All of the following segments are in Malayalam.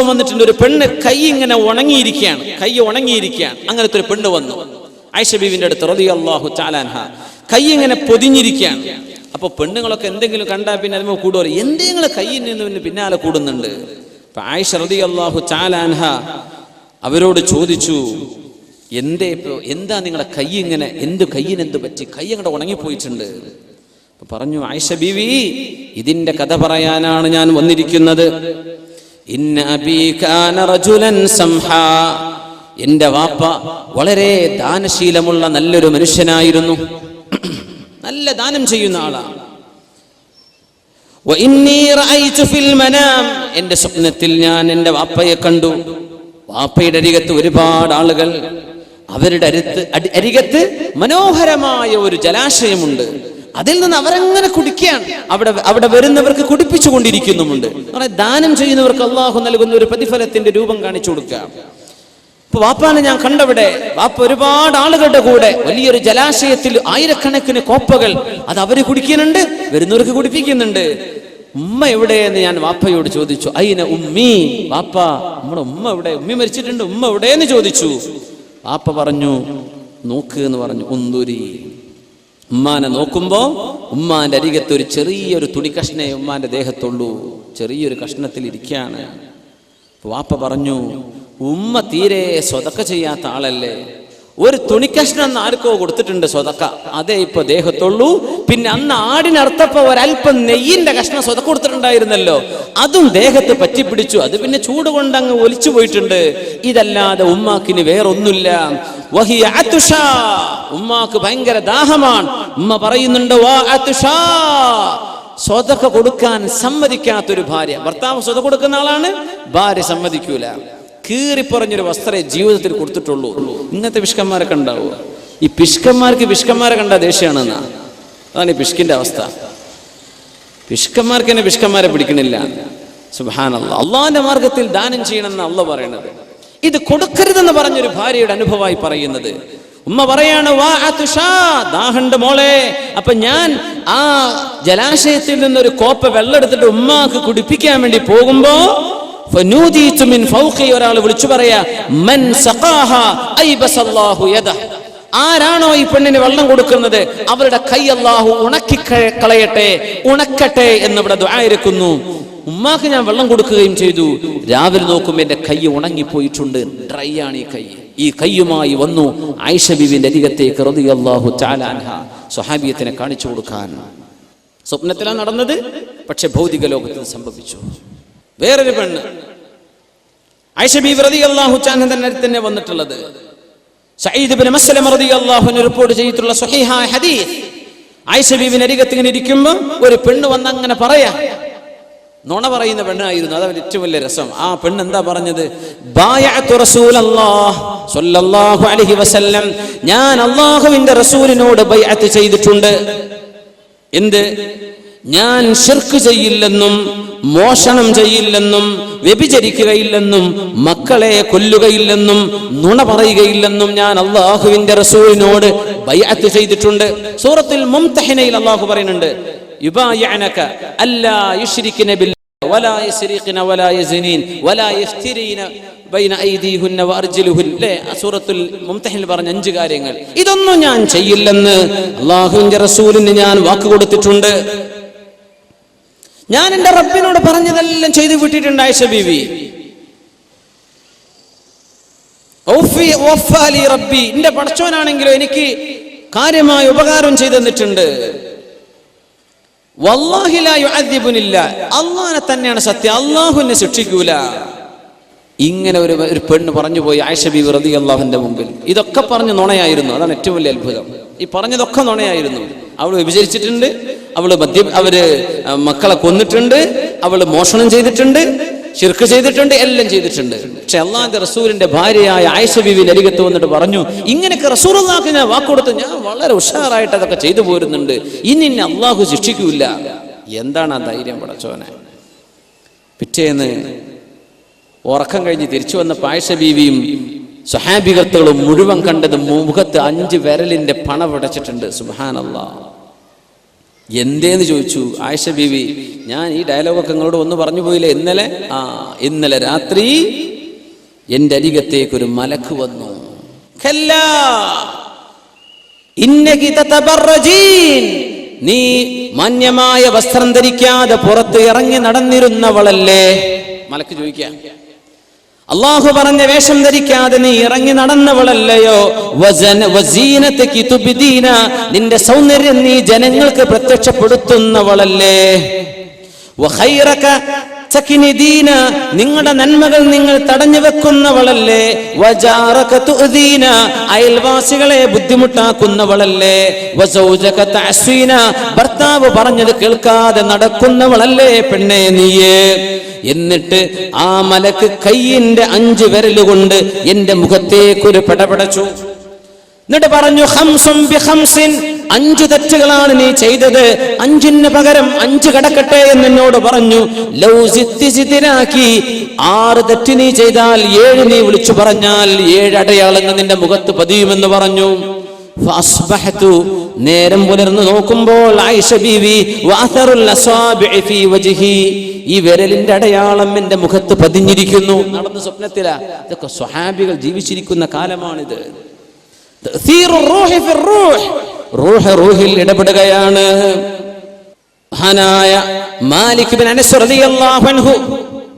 വന്നിട്ടുണ്ട്. ഒരു പെണ്ണ് കൈ ഇങ്ങനെ ഉണങ്ങിയിരിക്കുകയാണ്, അങ്ങനത്തെ ഒരു പെണ്ണ് വന്നു ആയിഷ ബീവിന്റെ അടുത്ത് റളിയല്ലാഹു തആല അൻഹ. കൈ ഇങ്ങനെ പൊതിഞ്ഞിരിക്കുകയാണ്. അപ്പൊ പെണ്ണുങ്ങളൊക്കെ എന്തെങ്കിലും കണ്ടാൽ പിന്നെ അതിന് കൂടുക, എന്തെങ്കിലും കൈയിൽ നിന്ന് പിന്നാലെ കൂടുന്നുണ്ട്. അപ്പൊ ആയിഷ റളിയല്ലാഹു തആല അൻഹ അവരോട് ചോദിച്ചു, എന്താ നിങ്ങളുടെ കൈ ഇങ്ങനെ, കയ്യിന് എന്ത് പറ്റി, കൈ അങ്ങോട്ട് ഉണങ്ങിപ്പോയിട്ടുണ്ട്. പറഞ്ഞു, ആയിഷ ബീവി, ഇതിന്റെ കഥ പറയാനാണ് ഞാൻ വന്നിരിക്കുന്നത്. ഇന്ന അബീ കാന റജുലൻ സംഹാ, എന്റെ വാപ്പ വളരെ ദാനശീലമുള്ള നല്ലൊരു മനുഷ്യനായിരുന്നു, നല്ല ദാനം ചെയ്യുന്ന ആളാണ്. വഇന്നീ റഅയ്തു ഫിൽ മനാം, എന്റെ സ്വപ്നത്തിൽ ഞാൻ എന്റെ വാപ്പയെ കണ്ടു. വാപ്പയുടെ അരികത്ത് ഒരുപാട് ആളുകൾ, അവരുടെ അരികത്ത് മനോഹരമായ ഒരു ജലാശയമുണ്ട്. അതിൽ നിന്ന് അവരങ്ങനെ കുടിക്കുകയാണ്. അവിടെ വരുന്നവർക്ക് കുടിപ്പിച്ചു കൊണ്ടിരിക്കുന്നുമുണ്ട്. ദാനം ചെയ്യുന്നവർക്ക് അള്ളാഹു നൽകുന്ന ഒരു പ്രതിഫലത്തിന്റെ രൂപം കാണിച്ചു കൊടുക്കുക. ഇപ്പൊ വാപ്പാനെ ഞാൻ കണ്ടവിടെ, വാപ്പ ഒരുപാട് ആളുകളുടെ കൂടെ വലിയൊരു ജലാശയത്തിൽ ആയിരക്കണക്കിന് കോപ്പകൾ അത് അവര് കുടിക്കുന്നുണ്ട്, വരുന്നവർക്ക് കുടിപ്പിക്കുന്നുണ്ട്. ഉമ്മ എവിടെയെന്ന് ഞാൻ വാപ്പയോട് ചോദിച്ചു. അയിന ഉമ്മി, വാപ്പ നമ്മുടെ ഉമ്മ എവിടെ, ഉമ്മി മരിച്ചിട്ടുണ്ട്, ഉമ്മ എവിടെയെന്ന് ചോദിച്ചു. വാപ്പ പറഞ്ഞു, നോക്ക് എന്ന് പറഞ്ഞു. ഉന്തുരി, ഉമ്മാനെ നോക്കുമ്പോ ഉമ്മാന്റെ അരികത്ത് ഒരു ചെറിയൊരു തുണിക്കഷ്ണേ ഉമ്മാന്റെ ദേഹത്തുള്ളൂ, ചെറിയൊരു കഷ്ണത്തിൽ ഇരിക്കുകയാണ്. വാപ്പ പറഞ്ഞു, ഉമ്മ തീരെ സ്വതക്ക ചെയ്യാത്ത ആളല്ലേ, ഒരു തുണിക്കഷ്ണം ആർക്കോ കൊടുത്തിട്ടുണ്ട് സ്വതക്ക, അതേ ഇപ്പൊ ദേഹത്തുള്ളൂ. പിന്നെ അന്ന് ആടിനർത്ഥപ്പോ ഒരല്പം നെയ്യിന്റെ കഷ്ണം സ്വതക്ക കൊടുത്തിട്ടുണ്ടായിരുന്നല്ലോ, അതും ദേഹത്ത് പറ്റിപ്പിടിച്ചു, അത് പിന്നെ ചൂട് കൊണ്ട് അങ്ങ് ഒലിച്ചു പോയിട്ടുണ്ട്. ഇതല്ലാതെ ഉമ്മാക്കിന് വേറൊന്നുമില്ല. വഹിയ അതുഷാ, ഉമ്മാക്ക് ഭയങ്കര ദാഹമാണ്. ഉമ്മ പറയുന്നുണ്ട്, വാ അതുഷാ, സ്വതക്ക കൊടുക്കാൻ സമ്മതിക്കാത്തൊരു ഭാര്യ. ഭർത്താവ് സ്വതക്ക കൊടുക്കുന്ന ആളാണ്, ഭാര്യ സമ്മതിക്കൂല. കീറിപ്പറഞ്ഞൊരു വസ്ത്രേ ജീവിതത്തിൽ കൊടുത്തിട്ടുള്ളൂ. ഇങ്ങനത്തെ പിഷ്കന്മാരൊക്കെ ഉണ്ടാവുക. ഈ പിഷ്കന്മാരെ കണ്ട ദേഷ്യമാണെന്നാ. അതാണ് ഈ പിഷ്കിന്റെ അവസ്ഥ. പിഷ്കന്മാർക്ക് തന്നെ പിഷ്കന്മാരെ പിടിക്കണില്ല. സുബ്ഹാനല്ലാഹ്, അള്ളാഹിന്റെ മാർഗത്തിൽ ദാനം ചെയ്യണമെന്ന് അള്ളാഹ് പറയണത്. ഇത് കൊടുക്കരുതെന്ന് പറഞ്ഞൊരു ഭാര്യയുടെ അനുഭവമായി പറയുന്നത്. ഉമ്മ പറയാണ്, വാ അതുഷാ, ദാഹണ്ട് മോളെ. അപ്പൊ ഞാൻ ആ ജലാശയത്തിൽ നിന്നൊരു കോപ്പ വെള്ളം എടുത്തിട്ട് ഉമ്മാക്ക് കുടിപ്പിക്കാൻ വേണ്ടി പോകുമ്പോ ഒരാൾ വിളിച്ചു പറയാ, മൻ സഖാഹാ അയ്ബസല്ലാഹു യദഹ്, ആരാണോ ഈ പെണ്ണിന് വെള്ളം കൊടുക്കുന്നത് അവരുടെ കൈ അല്ലാഹു ഉണക്കി കളയട്ടെ, ഉണക്കട്ടെ എന്നിവിടെ ദുആ ഇരിക്കുന്നു. ഉമ്മാക്ക് ഞാൻ വെള്ളം കൊടുക്കുകയും ചെയ്തു. രാവിലെ നോക്കുമ്പോൾ എന്റെ കൈ ഉണങ്ങിപ്പോയിട്ടുണ്ട്, ഡ്രൈ ആണ് ഈ കൈ. ഈ കൈയുമായി വന്നു ആയിഷ ബീവിന്റെ അരികത്തേക്ക് റളിയല്ലാഹു തആല അൻഹ, സ്വഹാബിയത്തിനെ കാണിച്ചു കൊടുക്കാൻ. സ്വപ്നത്തിലാണ് നടന്നത്, പക്ഷെ ഭൗതിക ലോകത്തിൽ സംഭവിച്ചു. വേറൊരു പെണ്ണ് ആയിഷ ബീവി റളിയല്ലാഹു തആല തന്നെ വന്നിട്ടുള്ളത്. സഈദ് ഇബ്നു മസ്ലമ റളിയല്ലാഹു അൻഹു റിപ്പോർട്ട് ചെയ്തിട്ടുള്ള സ്വഹീഹായ ഹദീസ്. ആയിഷ ബീവിന്റെ അരികത്ത് ഇങ്ങനെ ഇരിക്കുമ്പോൾ ഒരു പെണ്ണ് വന്ന് അങ്ങനെ പറയാ, നുണ പറയുന്ന പെണ്ണായിരുന്നു. അതാണ് ഏറ്റവും വലിയ രസം. ആ പെണ്ണ് എന്താ പറഞ്ഞത്? ബായഅതു റസൂലല്ലാഹ് സ്വല്ലല്ലാഹു അലൈഹി വസല്ലം, ഞാൻ അല്ലാഹുവിന്റെ റസൂലിനോട് ബൈഅത്ത് ചെയ്തിട്ടുണ്ട്. എന്ത്? ഞാൻ ശിർക്ക് ചെയ്യില്ലെന്നും മോഷണം ചെയ്യില്ലെന്നും വ്യഭിചരിക്കുകയില്ലെന്നും മക്കളെ കൊല്ലുകയില്ലെന്നും നുണ പറയുകയില്ലെന്നും ഞാൻ അല്ലാഹുവിന്റെ റസൂലിനോട് ബൈഅത്ത് ചെയ്തിട്ടുണ്ട്. സൂറത്തുൽ മുംതഹിനയിൽ അല്ലാഹു പറയുന്നുണ്ട്, യുബായിഅനക അല്ലാ യുശ്രികന ബില്ലാഹി വലാ യസ്രിഖന വലാ യസ്നീൻ വലാ യഫ്തിരീന ബൈന ഐദീഹുന്ന വഅർജുലുഹുന്ന. സൂറത്തുൽ മുംതഹിനിൽ പറഞ്ഞ 5 കാര്യങ്ങൾ, ഇതൊന്നും ഞാൻ ചെയ്യില്ലെന്ന് അല്ലാഹുവിന്റെ റസൂലിന് ഞാൻ വാക്ക് കൊടുത്തിട്ടുണ്ട്. ഞാൻ എന്റെ റബ്ബിനോട് പറഞ്ഞതെല്ലാം ചെയ്തു വിട്ടിട്ടുണ്ട് ആയിഷ ബീവി. റബ്ബി, എന്റെ പടച്ചോനാണെങ്കിലോ എനിക്ക് കാര്യമായ ഉപകാരം ചെയ്തു തന്നിട്ടുണ്ട്. വല്ലാഹി ലാ യുഅദ്ദിബുനില്ല, അല്ലാഹനെ തന്നെയാണ് സത്യം, അല്ലാഹു എന്നെ ശിക്ഷിക്കൂല. ഇങ്ങനെ ഒരു പെണ്ണ് പറഞ്ഞു പോയി ആയിഷ ബീവി റളിയല്ലാഹുവിന്റെ മുമ്പിൽ. ഇതൊക്കെ പറഞ്ഞു നുണയായിരുന്നു. അതാണ് ഏറ്റവും വലിയ അത്ഭുതം. ഈ പറഞ്ഞതൊക്കെ നുണയായിരുന്നു. അവള് വിഭജിച്ചിട്ടുണ്ട്, അവള് മക്കളെ കൊന്നിട്ടുണ്ട്, അവള് മോഷണം ചെയ്തിട്ടുണ്ട്, ശിർക്ക് ചെയ്തിട്ടുണ്ട്, എല്ലാം ചെയ്തിട്ടുണ്ട്. പക്ഷെ അല്ലാഹുവിന്റെ റസൂലിന്റെ ഭാര്യയായ ആയിഷ ബീവിന്റെ അരികത്ത് വന്നിട്ട് പറഞ്ഞു, ഇങ്ങനെയൊക്കെ റസൂലുള്ളാഹിക്ക് ഞാൻ വാക്കുകൊടുത്ത് ഞാൻ വളരെ ഉഷാറായിട്ട് അതൊക്കെ ചെയ്തു പോരുന്നുണ്ട്, ഇനി എന്നെ അല്ലാഹു ശിക്ഷിക്കൂല. എന്താണ് ആ ധൈര്യം പടച്ചോനെ? പിറ്റേന്ന് ഉറക്കം കഴിഞ്ഞ് തിരിച്ചു വന്ന ആയിഷ ബീവിയും സ്വഹാബികളും മുഴുവൻ കണ്ടത് മുഖത്ത് 5 വിരലിന്റെ പണ പിടച്ചിട്ടുണ്ട്. സുബ്ഹാനല്ലാഹ്, എന്തേന്ന് ചോദിച്ചു ആയിഷ ബീവി. ഞാൻ ഈ ഡയലോഗൊക്കെ നിങ്ങളോട് ഒന്ന് പറഞ്ഞു പോയില്ലേ ഇന്നലെ രാത്രി എന്റെ അരികത്തേക്കൊരു മലക്ക് വന്നു. നീ മാന്യമായ വസ്ത്രം ധരിക്കാതെ പുറത്ത് ഇറങ്ങി നടന്നിരുന്നവളല്ലേ? മലക്ക് ചോദിക്കാം. അള്ളാഹു പറഞ്ഞ വേഷം ധരിക്കാതെ നീ ഇറങ്ങി നടന്നവളല്ലയോ? നിന്റെ സൗന്ദര്യം നീ ജനങ്ങൾക്ക് പ്രത്യക്ഷപ്പെടുത്തുന്നവളല്ലേ? നിങ്ങളുടെ നന്മകൾ നിങ്ങൾ തടഞ്ഞു വെക്കുന്നവളല്ലേ? അയൽവാസികളെ ബുദ്ധിമുട്ടാക്കുന്നവളല്ലേ? ഭർത്താവ് പറഞ്ഞത് കേൾക്കാതെ നടക്കുന്നവളല്ലേ പെണ്ണേ നീയേ? എന്നിട്ട് ആ മലക്ക് കയ്യിന്റെ 5 വിരലുകൊണ്ട് എന്റെ മുഖത്തേക്കൊരു പടപടച്ചു. എന്നിട്ട് പറഞ്ഞു, 5 തെറ്റുകളാണ് നീ ചെയ്തത്, 5ന് പകരം 5 കടക്കട്ടെ എന്നോട് പറഞ്ഞു. 6 തെറ്റ് നീ ചെയ്താൽ 7 നീ വിളിച്ചു പറഞ്ഞാൽ 7 അടയാളങ്ങൾ നിന്റെ മുഖത്ത് പതിയുമെന്ന് പറഞ്ഞു. നേരം പുലർന്നു നോക്കുമ്പോൾ ആയിഷ ബീവി ഈ വിരലിന്റെ അടയാളം എന്റെ മുഖത്ത് പതിഞ്ഞിരിക്കുന്നു. നടന്ന സ്വപ്നത്തിലാ. ഇതൊക്കെ സ്വഹാബികൾ ജീവിച്ചിരിക്കുന്ന കാലമാണിത്. റൂഹിൽ ഇടപെടുകയാണ്. മഹാനായ മാലിക് ബിൻ അനസ് റളിയല്ലാഹു അൻഹു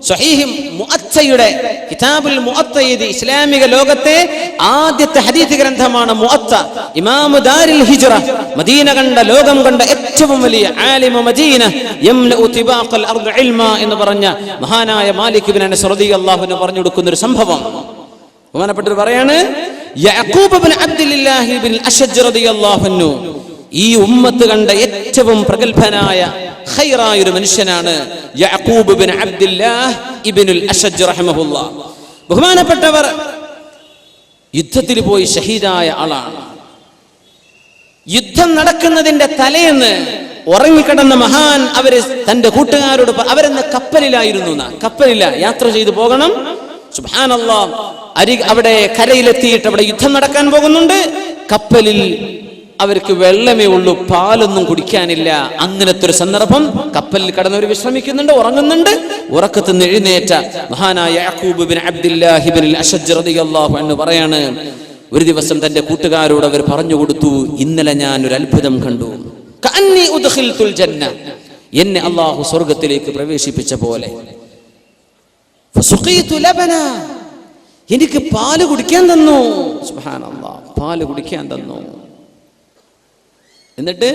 സ്വഹീഹ് മുഅത്തയുടെ കിതാബുൽ മുഅത്ത, ഇസ്ലാമിക ലോകത്തെ ആദ്യത്തെ ഹദീസ് ഗ്രന്ഥമാണ് മുഅത്ത. ഇമാം ദാരിൽ ഹിജ്റ, മദീന കണ്ട ലോകം കണ്ട ഏറ്റവും വലിയ ആലിമ മദീന, യംലഉ തിബാഖൽ അർദ് ഇൽമ എന്ന് പറഞ്ഞ മഹാനായ മാലിക് ബിൻ അനസ് റളിയല്ലാഹു അൻഹു പറഞ്ഞു കൊടുക്കുന്ന ഒരു സംഭവം. ബഹുമാനപ്പെട്ടവർ പറയാണ്, യഅഖൂബ് ബിൻ അബ്ദുല്ലാഹി ബിൻ അശ്അജ് റളിയല്ലാഹു അൻഹു ഈ ഉമ്മത്ത് കണ്ട ഏറ്റവും പ്രഗൽഭനായ ഖൈറായ ഒരു മനുഷ്യനാണ് യഅഖൂബ് ബിൻ അബ്ദുല്ലാഹ് ഇബ്നുൽ അശ്അജ് റഹിമഹുല്ലാഹ്. ബഹുമാനപ്പെട്ടവർ യുദ്ധത്തിൽ പോയി ഷഹീദായ ആളാണ്. യുദ്ധം നടക്കുന്നതിന്റെ തലേന്ന് ഉറങ്ങിക്കിടന്ന മഹാൻ അവര് തന്റെ കൂട്ടുകാരോട്, അവരെന്ന് കപ്പലിലായിരുന്നു, കപ്പലില്ല യാത്ര ചെയ്തു പോകണം. സുബ്ഹാനല്ലാഹ്, അവിടെ കരയിലെത്തിയിട്ട് അവിടെ യുദ്ധം നടക്കാൻ പോകുന്നുണ്ട്. കപ്പലിൽ അവർക്ക് വെള്ളമേ ഉള്ളൂ, പാലൊന്നും കുടിക്കാനില്ല. അങ്ങനത്തെ ഒരു സന്ദർഭം. കപ്പലിൽ കടന്നവർ വിശ്രമിക്കുന്നുണ്ട്, ഉറങ്ങുന്നുണ്ട്. ഉറക്കത്ത് നിന്ന് എഴുന്നേറ്റ മഹാനായ യഅഖൂബ് ബിൻ അബ്ദുല്ലാഹി ഇബ്നുൽ അശ്അജ് റളിയല്ലാഹു അൻഹു പറയാണ്, ഒരു ദിവസം തന്റെ കൂട്ടുകാരോട് അവർ പറഞ്ഞു കൊടുത്തു, ഇന്നലെ ഞാൻ ഒരു അത്ഭുതം കണ്ടു. കഅന്നി ഉദ്ഖിൽതുൽ ജന്ന, എന്നെ അല്ലാഹു സ്വർഗ്ഗത്തിലേക്ക് പ്രവേശിപ്പിച്ച പോലെ. ഫസുഖീതു ലബന, എനിക്ക് പാല് കുടിക്കാൻ തന്നു. സുബ്ഹാനല്ലാഹ്, പാല് കുടിക്കാൻ തന്നു. എന്നിട്ട്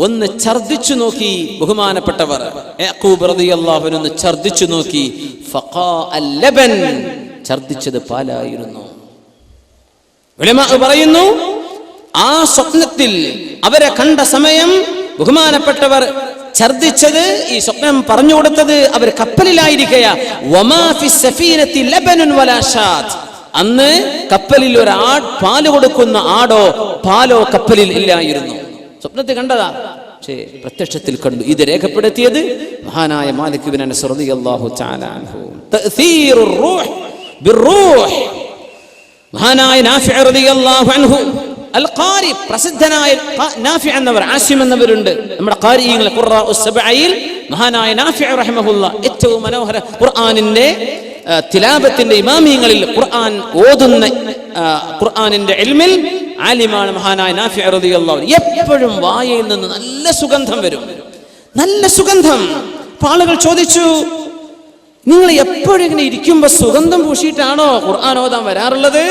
ഒന്ന് ഛർദിച്ചു നോക്കി ബഹുമാനപ്പെട്ടവർ. യഅഖൂബ് റളിയല്ലാഹു അൻഹു ഛർദിച്ചു നോക്കി. ഫഖാഅൽ ലബൻ, ഛർദിച്ചത് പാലായിരുന്നു. ഉലമാ പറയുന്നു, ആ സ്വപ്നത്തിൽ അവരെ കണ്ട സമയം ബഹുമാനപ്പെട്ടവർ ഛർദിച്ചത്, ഈ സ്വപ്നം പറഞ്ഞു കൊടുത്തത് അവർ കപ്പലിലായിരിക്കയാ. വമാ ഫിസ് സഫീനത്തി ലബനുൻ വലാ ഷാത്ത്, അന്ന് കപ്പലിൽ ഒരു പാല് കൊടുക്കുന്ന ആടോ പാലോ കപ്പലിൽ ഇല്ലായിരുന്നു. സ്വപ്നത്തിൽ കണ്ടതാ, പക്ഷേ പ്രത്യക്ഷത്തിൽ കണ്ടു. ഇത് രേഖപ്പെടുത്തിയത് മഹാനായ മാലിക് ബിൻ അനസ് റളിയല്ലാഹു തആല അൻഹു. തഅ്സീറുർ റൂഹ് ബിർറൂഹ്, മഹാനായ നാഫിഅ റളിയല്ലാഹു അൻഹു അൽ ഖാരി, പ്രസിദ്ധനായ നാഫിഅ എന്നവർ, ആസിം എന്നവരുണ്ട് നമ്മുടെ ഖാരിയങ്ങൾ, ഖുറാഉസ് സബഈൽ. മഹാനായ നാഫിഅ റഹിമഹുല്ലാഹ് ഏറ്റവും മനോഹര ഖുർആനിന്റെ തിലാവത്തിന്റെ ഇമാമിയങ്ങളിൽ, ഖുർആൻ ഓതുന്ന ഖുർആനിന്റെ ഇൽമിൽ ആലിമാണ് മഹാനായ നാഫിഅ റളിയല്ലാഹു അൻഹു. എപ്പോഴും വായയിൽ നിന്ന് നല്ല സുഗന്ധം വരും, നല്ല സുഗന്ധം. ആളുകൾ ചോദിച്ചു, നിങ്ങൾ എപ്പോഴും ഇങ്ങനെ ഇരിക്കുമ്പോ സുഗന്ധം പൂശിയിട്ടാണോ ഖുർആൻ ഓതാൻ വരാറുള്ളത്?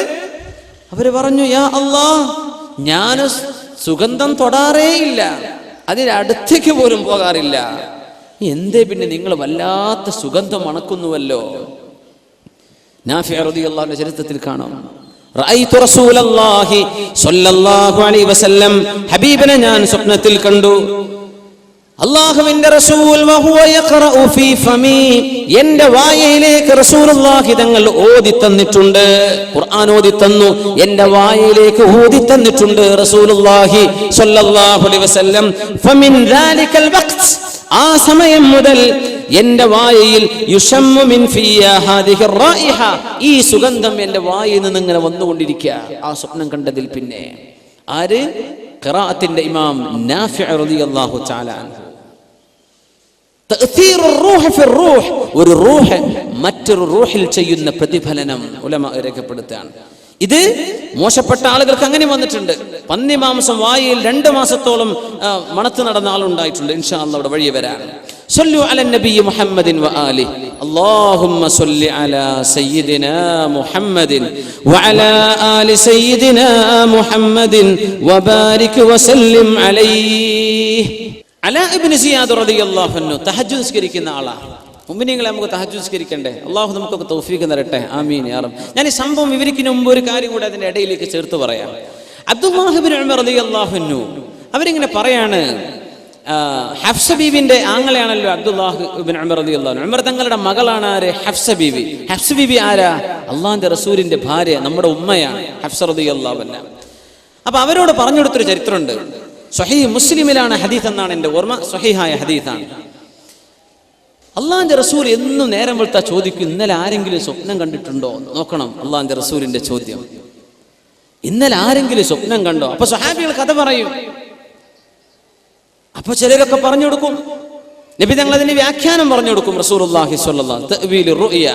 അവര് പറഞ്ഞു, യാ അല്ലാഹ്, ഞാൻ സുഗന്ധം തൊടാറേ ഇല്ല, അതിനടുത്തേക്ക് പോലും പോകാറില്ല. എന്തേ പിന്നെ നിങ്ങൾ വല്ലാത്ത സുഗന്ധം മണക്കുന്നുവല്ലോ? നാഫിഅ റളിയല്ലാഹു അൻഹു ചരിത്രത്തിൽ കാണാം, റഅയ്തു റസൂലല്ലാഹി സ്വല്ലല്ലാഹു അലൈഹി വസല്ലം, ഹബീബിനെ ഞാൻ സ്വപ്നത്തിൽ കണ്ടു. അല്ലാഹുവിന്റെ റസൂൽ വഹുവ യഖറഉ ഫീ ഫമി, എന്റെ വായയിലേക്ക് റസൂലുള്ളാഹി തങ്ങൾ ഓതി തന്നിട്ടുണ്ട്, ഖുർആൻ ഓതി തന്നു, എന്റെ വായയിലേക്ക് ഓതി തന്നിട്ടുണ്ട് റസൂലുള്ളാഹി സ്വല്ലല്ലാഹു അലൈഹി വസല്ലം. ഫമിൻ ദാലികൽ വഖ്ത്, ആ സമയം മുതൽ എന്റെ വായയിൽ യുശമ്മു മിൻ ഫിയ ഹാദിഹി റായിഹ, ഈ സുഗന്ധം എന്റെ വായയിൽ നിന്ന് ഇങ്ങനെ വന്നുകൊണ്ടിരിക്കുക. ആ സ്വപ്നം കണ്ടതിൽ പിന്നെ ആര്? ഖിറാഅത്തിന്റെ ഇമാം നാഫിഅ് റളിയല്ലാഹു തആല അൻഹു. തഅ്തീറുർ റൂഹ് ഫിർ റൂഹ്, ഒരു റൂഹ് മറ്റൊരു റൂഹിൽ ചെയ്യുന്ന പ്രതിഫലനം ഉലമാ രേഖപ്പെടുത്തുകയാണ്. ഇത് മോശപ്പെട്ട ആളുകൾക്ക് അങ്ങനെ വന്നിട്ടുണ്ട്. പന്നി മാംസം വായിൽ 2 മാസത്തോളം മണത്ത് നടന്ന ആളുണ്ടായിട്ടുണ്ട്. ഇൻഷാ അല്ലാഹ് അവിടെ വഴി വരാൻ. സല്ലു അലൻ നബി മുഹമ്മദിൻ വ ആലി അല്ലാഹുമ്മ സല്ലി അലാ സയ്യിദിനാ മുഹമ്മദിൻ വ അലാ ആലി സയ്യിദിനാ മുഹമ്മദിൻ വ ബാരിക് വ സല്ലിം അലൈഹി. അലാ ഇബ്നു സിയാദ് റളിയല്ലാഹു അൻഹു തഹജ്ജുദ് നിസ്കരിക്കുന്ന ആളാണ്. മുഅ്മിനീങ്ങളെ നമുക്ക് തഹജ്ജുദ് നിസ്കരിക്കണ്ടേ? അല്ലാഹു നമുക്കൊക്കെ തൗഫീഖ് തരട്ടെ, ആമീൻ യാ റബ്ബ്. ഞാൻ ഈ സംഭവം വിവരിക്കുന്ന മുമ്പ് ഒരു കാര്യം കൂടെ അതിന്റെ ഇടയിലേക്ക് ചേർത്ത് പറയാം. അബ്ദുല്ലാഹ് ഇബ്നു ഉമർ റളിയല്ലാഹു അൻഹു അവരിങ്ങനെ പറയാണ്, ഹഫ്സ ബീവിന്റെ ആങ്ങളെയാണല്ലോ അബ്ദുല്ലാഹ് ഇബ്നു ഉമർ റളിയല്ലാഹു അൻഹു. ഉമർ തങ്ങളുടെ മകളാണ് ആര്? ഹഫ്സ ബീവി. ഹഫ്സ ബീവി ആരാ? അള്ളാഹിന്റെ റസൂലിന്റെ ഭാര്യ, നമ്മുടെ ഉമ്മയാണ് ഹഫ്സ റളിയല്ലാഹു അൻഹ. അപ്പൊ അവരോട് പറഞ്ഞു കൊടുത്തൊരു ചരിത്രമുണ്ട്. സ്വഹീഹ് മുസ്ലിമിലാണ് ഹദീസ് എന്നാണ് എൻ്റെ ഓർമ്മ, സ്വഹീഹായ ഹദീസാണ്. അള്ളാഹിന്റെ റസൂൽ എന്നും നേരം വെളുത്താ ചോദിക്കും, ഇന്നലെ ആരെങ്കിലും സ്വപ്നം കണ്ടിട്ടുണ്ടോ? നോക്കണം അള്ളാഹിന്റെ റസൂലിന്റെ ചോദ്യം, ഇന്നലെ ആരെങ്കിലും സ്വപ്നം കണ്ടോ? അപ്പൊ സ്വഹാബികൾ കഥ പറയും. അപ്പൊ ചിലരൊക്കെ പറഞ്ഞു കൊടുക്കും, നബി തങ്ങൾ അതിന് വ്യാഖ്യാനം പറഞ്ഞു കൊടുക്കും. റസൂലുള്ളാഹി സ്വല്ലല്ലാഹു തഅ്വീലു റുഅ്യ.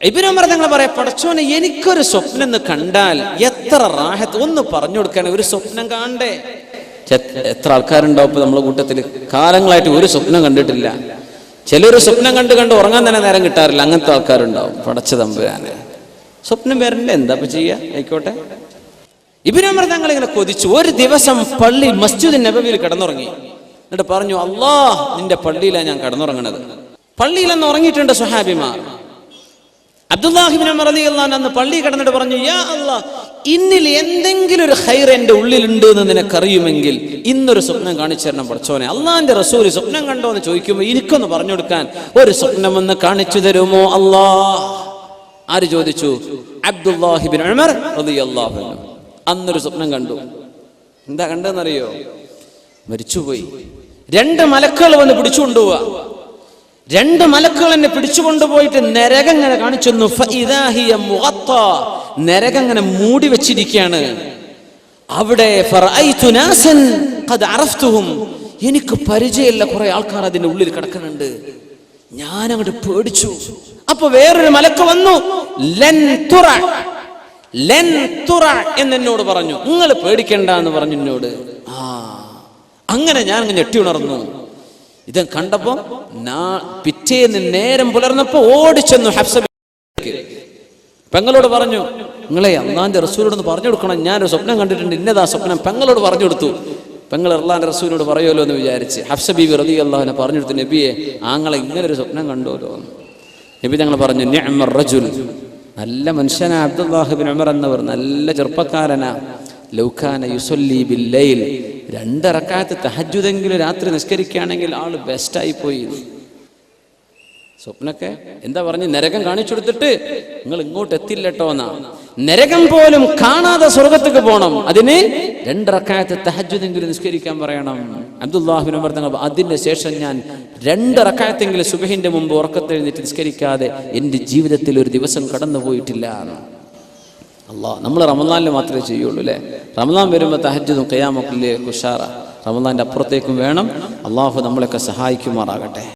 ഇബ്നു ഉമർ തങ്ങൾ പറയാം, പടച്ചോനെ എനിക്കൊരു സ്വപ്നം എന്ന് കണ്ടാൽ എത്ര റാഹത്ത്, ഒന്ന് പറഞ്ഞു കൊടുക്കാൻ. ഒരു സ്വപ്നം കാണണ്ടേ? എത്ര ആൾക്കാരുണ്ടാവും ഇപ്പൊ നമ്മളെ കൂട്ടത്തിൽ കാലങ്ങളായിട്ട് ഒരു സ്വപ്നം കണ്ടിട്ടില്ല. ചിലർ സ്വപ്നം കണ്ട് ഉറങ്ങാൻ തന്നെ നേരം കിട്ടാറില്ല. അങ്ങനത്തെ ആൾക്കാരുണ്ടാവും. പടച്ച തമ്പുരാനെ, സ്വപ്നം വരണ്ടേ, എന്താ ഇപ്പൊ ചെയ്യാ? ആയിക്കോട്ടെ. ഇബ്നു ഉമർ തങ്ങൾ ഇങ്ങനെ കൊതിച്ചു. ഒരു ദിവസം പള്ളി മസ്ജിദ് നബവിയിൽ കിടന്നുറങ്ങി. എന്നിട്ട് പറഞ്ഞു, അല്ലാഹ് നിന്റെ പള്ളിയിലാണ് ഞാൻ കിടന്നുറങ്ങണത്. പള്ളിയിലെന്ന് ഉറങ്ങിയിട്ടുണ്ട് സ്വഹാബിമാർ. അബ്ദുല്ലാഹി ഇബ്നു ഉമർ റളിയല്ലാഹു അൻഹു പള്ളി കിടന്നിട്ട് പറഞ്ഞു, യാ അല്ലാഹ്, ഇന്നിൽ എന്തെങ്കിലും ഒരു ഖൈർ എൻ്റെ ഉള്ളിലുണ്ട് എന്ന് നിനക്കറിയുമെങ്കിൽ ഇന്നൊരു സ്വപ്നം കാണിച്ചു തരണം പടച്ചോനെ. അള്ളാഹിന്റെ റസൂൽ സ്വപ്നം കണ്ടോ എന്ന് ചോദിക്കുമ്പോൾ എനിക്കൊന്ന് പറഞ്ഞു കൊടുക്കാൻ ഒരു സ്വപ്നം ഒന്ന് കാണിച്ചു തരുമോ അല്ലാഹ്? ആര് ചോദിച്ചു? അബ്ദുല്ലാഹി ഇബ്നു ഉമർ റളിയല്ലാഹു അൻഹു. അന്നൊരു സ്വപ്നം കണ്ടു. എന്താ കണ്ടെന്നറിയോ? മരിച്ചുപോയി. 2 മലക്കുകൾ വന്ന് പിടിച്ചുകൊണ്ടുപോവാ. 2 മലക്കുകൾ എന്നെ പിടിച്ചുകൊണ്ടുപോയിട്ട് നരകം ഇങ്ങനെ കാണിച്ചു. നരകം ഇങ്ങനെ മൂടി വെച്ചിരിക്കുകയാണ്. അവിടെ എനിക്ക് പരിചയമില്ല കുറെ ആൾക്കാർ അതിന്റെ ഉള്ളിൽ കിടക്കുന്നുണ്ട്. ഞാൻ അങ്ങോട്ട് പേടിച്ചു. അപ്പൊ വേറൊരു മലക്ക് വന്നു, എന്നോട് പറഞ്ഞു, നിങ്ങൾ പേടിക്കണ്ട എന്ന് പറഞ്ഞു എന്നോട്. അങ്ങനെ ഞാൻ ഞെട്ടി ഉണർന്നു. ഇത് കണ്ടപ്പോ പിറ്റേന്ന് നേരം പുലർന്നപ്പോ ഓടിച്ചെന്നു ഹഫ്സ പെങ്ങളോട് പറഞ്ഞു, നിങ്ങളെ അള്ളാഹിന്റെ റസൂലിനോട് പറഞ്ഞു കൊടുക്കണം, ഞാനൊരു സ്വപ്നം കണ്ടിട്ടുണ്ട്, ഇന്നതാ സ്വപ്നം. പെങ്ങളോട് പറഞ്ഞു കൊടുത്തു. പെങ്ങൾ അള്ളാഹിന്റെ റസൂലിനോട് പറയുമല്ലോ എന്ന് വിചാരിച്ച് ഹഫ്സ ബീവി റളിയല്ലാഹു അൻഹ പറഞ്ഞു കൊടുത്തു, നബിയെ ആങ്ങളെ ഇങ്ങനെ ഒരു സ്വപ്നം കണ്ടോലോ. നബി തങ്ങൾ പറഞ്ഞു, നിഅ്മർ റജുൽ, നല്ല മനുഷ്യനാ അബ്ദുല്ലാഹി ഇബ്നു ഉമർ എന്നവർ, നല്ല ചെറുപ്പക്കാരനാ. ലൗ കാന യുസല്ലി ബില്ലൈൽ, 2 റക്അത്ത് തഹജ്ജുദെങ്കിലും രാത്രി നിസ്കരിക്കുകയാണെങ്കിൽ ആള് ബെസ്റ്റായി പോയി. സ്വപ്നൊക്കെ എന്താ പറഞ്ഞ് നരകം കാണിച്ചു കൊടുത്തിട്ട് നിങ്ങൾ ഇങ്ങോട്ട് എത്തില്ലട്ടോ എന്നാ. നരകം പോലും കാണാതെ സ്വർഗത്തേക്ക് പോകണം, അതിന് 2 റക്അത്ത് തഹജ്ജുദെങ്കിലും നിസ്കരിക്കാൻ പറയണം. അബ്ദുല്ലാഹി ഇബ്നു ഉമർ തങ്ങൾ, അതിന്റെ ശേഷം ഞാൻ 2 റക്അത്തെങ്കിലും സുബ്ഹിന്റെ മുമ്പ് ഉറക്കത്തെഴുന്നേറ്റ് നിസ്കരിക്കാതെ എൻ്റെ ജീവിതത്തിൽ ഒരു ദിവസം കടന്നു പോയിട്ടില്ല. അല്ലാഹ്, നമ്മൾ റമളാനിൽ മാത്രമേ ചെയ്യുള്ളൂ അല്ലേ? റമളാൻ വരുമ്പോൾ തഹജ്ജുദും ഖിയാമൊക്കെ ഉഷാറ. റമളാന്റെ അപ്പുറത്തേക്കും വേണം. അള്ളാഹു നമ്മളെയൊക്കെ സഹായിക്കുമാറാകട്ടെ.